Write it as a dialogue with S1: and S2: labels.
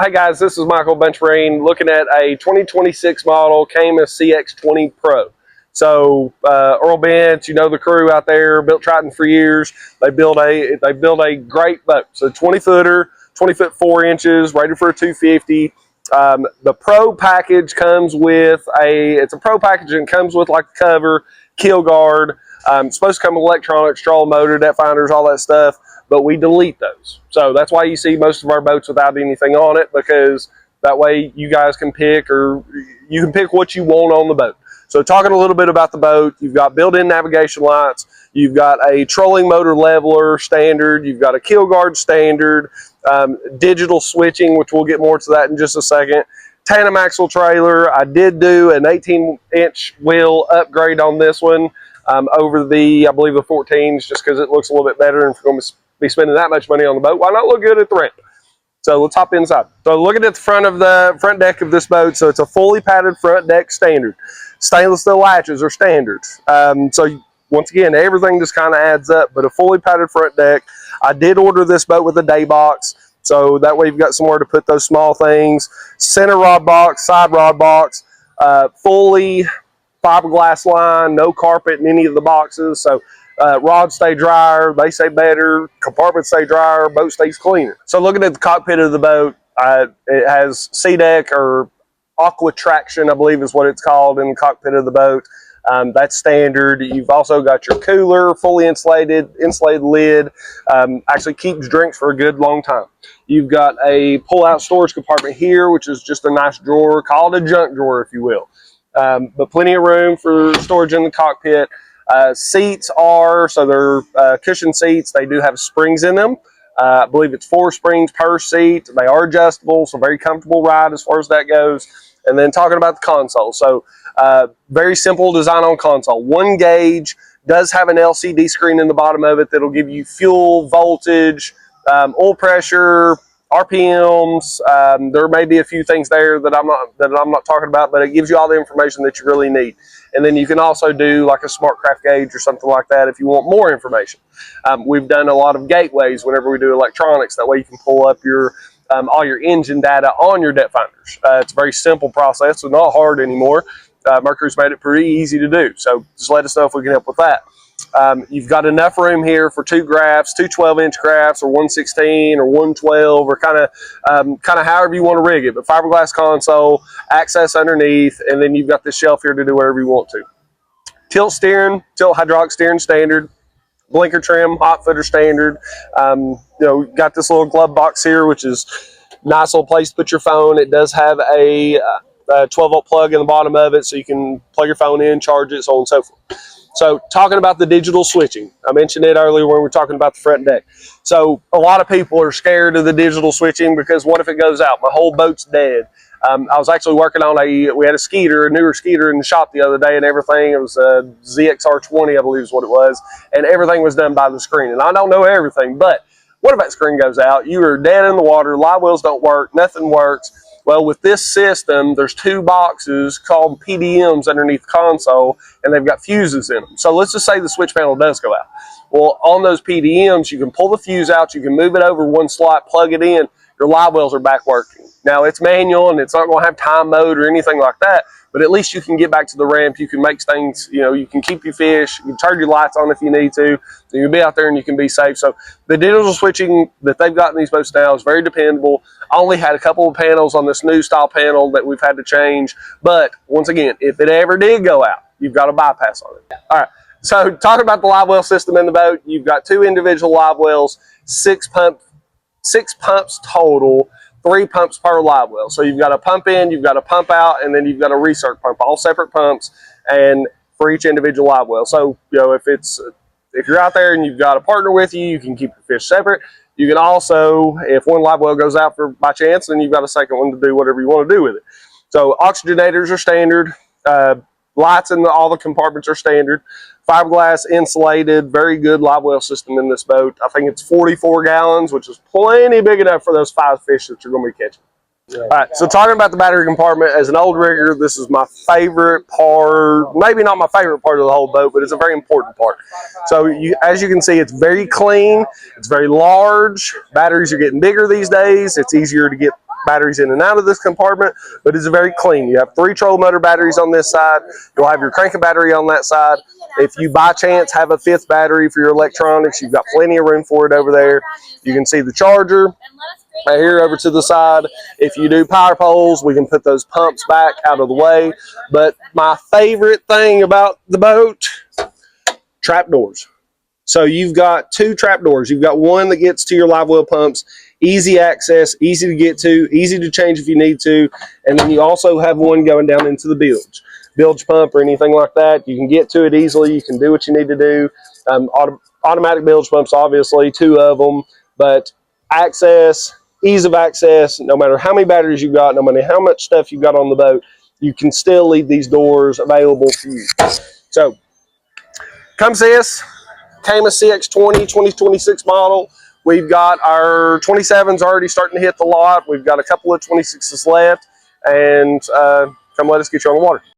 S1: Hey guys, this is Michael Benchmarine looking at a 2026 model Caymas CX20 Pro. So Earl Bench, you know the crew out there, built Triton for years. They build a great boat. So 20-footer, 20 foot 4 inches, rated for a 250. The Pro package comes with it's a Pro package and comes with like a cover, keel guard. It's supposed to come with electronics, trolling motor, depth finders, all that stuff, but we delete those. So that's why you see most of our boats without anything on it, because that way you guys can pick, or you can pick what you want on the boat. So talking a little bit about the boat, you've got built-in navigation lights, you've got a trolling motor leveler standard, you've got a keel guard standard, digital switching, which we'll get more to that in just a second. Tandem axle trailer. I did do an 18-inch wheel upgrade on this one over the, I believe, the 14s, just because it looks a little bit better. And if you're going to be spending that much money on the boat, why not look good at the ramp? So let's hop inside. So looking at the front deck of this boat, so it's a fully padded front deck standard. Stainless steel latches are standard. So once again, everything just kind of adds up, but a fully padded front deck. I did order this boat with a day box, so that way you've got somewhere to put those small things. Center rod box, side rod box, fully fiberglass line, no carpet in any of the boxes. So rods stay drier, they stay better, compartments stay drier, boat stays cleaner. So looking at the cockpit of the boat, it has C-deck or aqua traction, I believe is what it's called in the cockpit of the boat. That's standard. You've also got your cooler, fully insulated lid, actually keeps drinks for a good long time. You've got a pull-out storage compartment here, which is just a nice drawer, call it a junk drawer if you will. But plenty of room for storage in the cockpit. Seats so they're cushion seats. They do have springs in them. I believe it's 4 springs per seat. They are adjustable, so very comfortable ride as far as that goes. And then talking about the console, so very simple design on console. 1 gauge, does have an LCD screen in the bottom of it that'll give you fuel, voltage, oil pressure, RPMs. There may be a few things there that I'm not talking about, but it gives you all the information that you really need. And then you can also do like a smart craft gauge or something like that if you want more information. We've done a lot of gateways whenever we do electronics. That way you can pull up your all your engine data on your depth finders. It's a very simple process, so not hard anymore. Mercury's made it pretty easy to do. So just let us know if we can help with that. You've got enough room here for 2 graphs, 2 12-inch graphs, or 116 or 112, or kind of however you want to rig it. But fiberglass console, access underneath, and then you've got this shelf here to do whatever you want to. Tilt steering, tilt hydraulic steering standard. Blinker trim, hot footer standard. Got this little glove box here, which is a nice little place to put your phone. It does have a 12-volt plug in the bottom of it, so you can plug your phone in, charge it, so on and so forth. So talking about the digital switching, I mentioned it earlier when we were talking about the front deck. So a lot of people are scared of the digital switching because what if it goes out? My whole boat's dead. I was actually working on we had a newer skeeter in the shop the other day, and everything, it was a ZXR20, I believe is what it was, and everything was done by the screen. And I don't know everything, but what if that screen goes out? You are dead in the water, live wheels don't work, nothing works. Well, with this system, there's 2 boxes called PDMs underneath the console, and they've got fuses in them. So let's just say the switch panel does go out. Well, on those PDMs, you can pull the fuse out, you can move it over 1 slot, plug it in, your live wells are back working. Now, it's manual, and it's not going to have time mode or anything like that, but at least you can get back to the ramp. You can make things, you can keep your fish, you can turn your lights on if you need to. You can be out there and you can be safe. So the digital switching that they've got in these boats now is very dependable. I only had a couple of panels on this new style panel that we've had to change. But once again, if it ever did go out, you've got a bypass on it. All right. So talking about the live well system in the boat, you've got 2 individual live wells, 6 pumps total, 3 pumps per live well. So you've got a pump in, you've got a pump out, and then you've got a recirc pump, all separate pumps, and for each individual live well. So if you're out there and you've got a partner with you, you can keep your fish separate. You can also, if one live well goes out by chance, then you've got a second one to do whatever you want to do with it. So oxygenators are standard. Lights in all the compartments are standard. Fiberglass insulated, very good live well system in this boat. I think it's 44 gallons, which is plenty big enough for those 5 fish that you're going to be catching. Yeah. All right, so talking about the battery compartment, as an old rigger, this is my favorite part. Maybe not my favorite part of the whole boat, but it's a very important part. So as you can see, it's very clean. It's very large. Batteries are getting bigger these days. It's easier to get batteries in and out of this compartment, but it's very clean. You have 3 trolling motor batteries on this side. You'll have your cranking battery on that side. If you by chance have a 5th battery for your electronics, you've got plenty of room for it over there. You can see the charger right here over to the side. If you do power poles, we can put those pumps back out of the way. But my favorite thing about the boat, trap doors. So you've got 2 trap doors. You've got one that gets to your live well pumps, easy access, easy to get to, easy to change if you need to. And then you also have one going down into the bilge pump or anything like that. You can get to it easily. You can do what you need to do. Automatic bilge pumps, obviously, 2 of them. But access, ease of access, no matter how many batteries you've got, no matter how much stuff you've got on the boat, you can still leave these doors available for you. So come see us. Caymas CX20 2026 model. We've got our 27s already starting to hit the lot. We've got a couple of 26s left, and come let us get you on the water.